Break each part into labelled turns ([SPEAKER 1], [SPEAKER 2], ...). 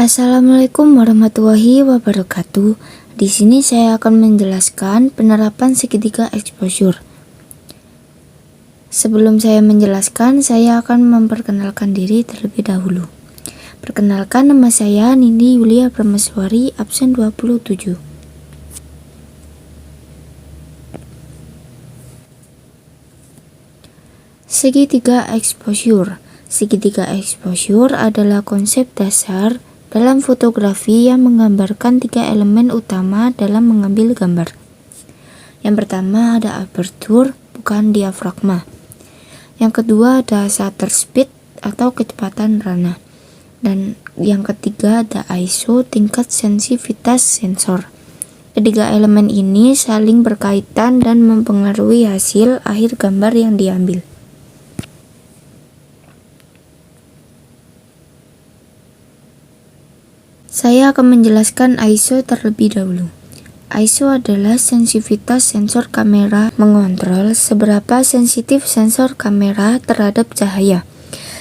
[SPEAKER 1] Assalamualaikum warahmatullahi wabarakatuh. Di sini saya akan menjelaskan penerapan segitiga exposure. Sebelum saya menjelaskan, saya akan memperkenalkan diri terlebih dahulu. Perkenalkan, nama saya Nindi Yulia Prameswari, absen 27. Segitiga exposure. Segitiga exposure adalah konsep dasar dalam fotografi yang menggambarkan tiga elemen utama dalam mengambil gambar. Yang pertama ada aperture, bukan diafragma. Yang kedua ada shutter speed atau kecepatan rana. Dan yang ketiga ada ISO, tingkat sensitivitas sensor. Ketiga elemen ini saling berkaitan dan mempengaruhi hasil akhir gambar yang diambil. Saya akan menjelaskan ISO terlebih dahulu. ISO adalah sensitivitas sensor kamera, mengontrol seberapa sensitif sensor kamera terhadap cahaya.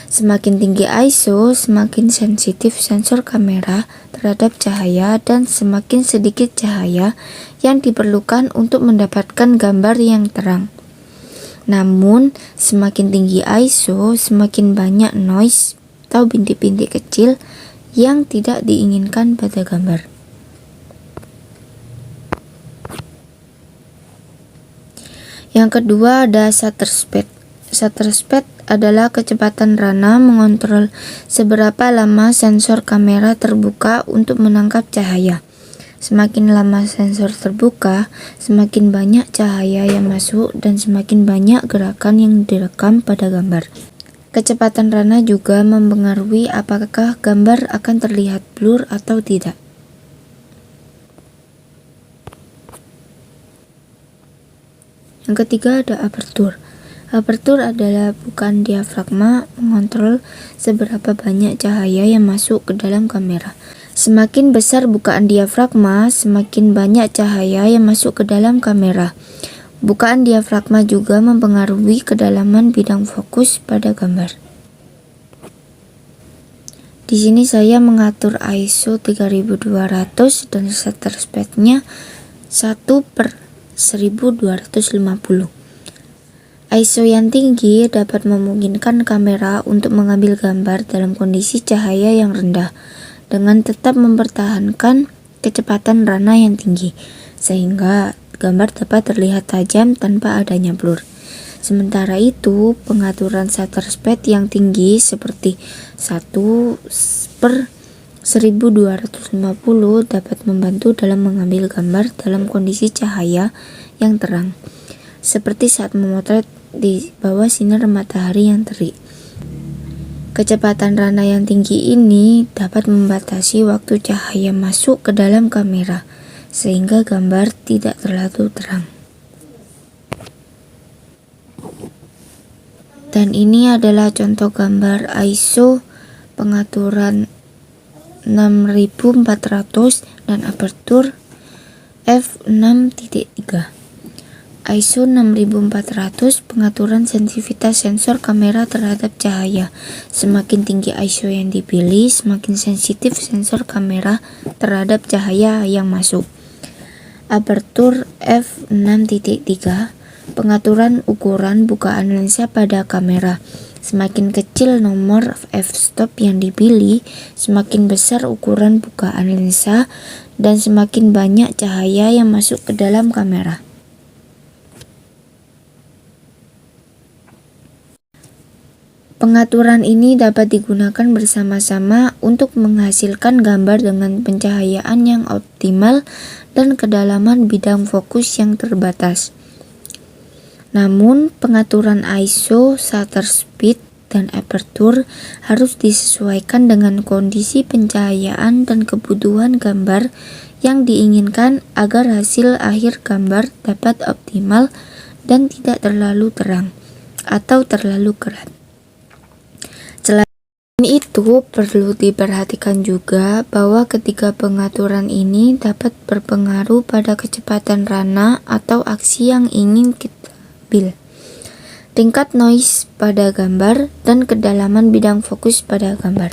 [SPEAKER 1] Semakin tinggi ISO, semakin sensitif sensor kamera terhadap cahaya dan semakin sedikit cahaya yang diperlukan untuk mendapatkan gambar yang terang. Namun, semakin tinggi ISO, semakin banyak noise atau bintik-bintik kecil yang tidak diinginkan pada gambar. Yang kedua ada shutter speed. Shutter speed adalah kecepatan rana mengontrol seberapa lama sensor kamera terbuka untuk menangkap cahaya. Semakin lama sensor terbuka, semakin banyak cahaya yang masuk dan semakin banyak gerakan yang direkam pada gambar. Kecepatan rana juga mempengaruhi apakah gambar akan terlihat blur atau tidak. Yang ketiga ada aperture. Aperture adalah bukan diafragma, mengontrol seberapa banyak cahaya yang masuk ke dalam kamera. Semakin besar bukaan diafragma, semakin banyak cahaya yang masuk ke dalam kamera. Bukaan diafragma juga mempengaruhi kedalaman bidang fokus pada gambar. Di sini saya mengatur ISO 3200 dan shutter speed-nya 1/1250. ISO yang tinggi dapat memungkinkan kamera untuk mengambil gambar dalam kondisi cahaya yang rendah dengan tetap mempertahankan kecepatan rana yang tinggi, sehingga gambar dapat terlihat tajam tanpa adanya blur. Sementara itu, pengaturan shutter speed yang tinggi seperti 1/1250 dapat membantu dalam mengambil gambar dalam kondisi cahaya yang terang, seperti saat memotret di bawah sinar matahari yang terik. Kecepatan rana yang tinggi ini dapat membatasi waktu cahaya masuk ke dalam kamera, sehingga gambar tidak terlalu terang. Dan ini adalah contoh gambar ISO pengaturan 6400 dan aperture f6.3. ISO 6400 pengaturan sensitivitas sensor kamera terhadap cahaya. Semakin tinggi ISO yang dipilih, semakin sensitif sensor kamera terhadap cahaya yang masuk. Aperture f6.3 pengaturan ukuran bukaan lensa pada kamera. Semakin kecil nomor f-stop yang dipilih, semakin besar ukuran bukaan lensa dan semakin banyak cahaya yang masuk ke dalam kamera. Pengaturan ini dapat digunakan bersama-sama untuk menghasilkan gambar dengan pencahayaan yang optimal dan kedalaman bidang fokus yang terbatas. Namun, pengaturan ISO, shutter speed, dan aperture harus disesuaikan dengan kondisi pencahayaan dan kebutuhan gambar yang diinginkan agar hasil akhir gambar dapat optimal dan tidak terlalu terang atau terlalu gelap. Selain itu, perlu diperhatikan juga bahwa ketiga pengaturan ini dapat berpengaruh pada kecepatan rana atau aksi yang ingin kita ambil, tingkat noise pada gambar, dan kedalaman bidang fokus pada gambar.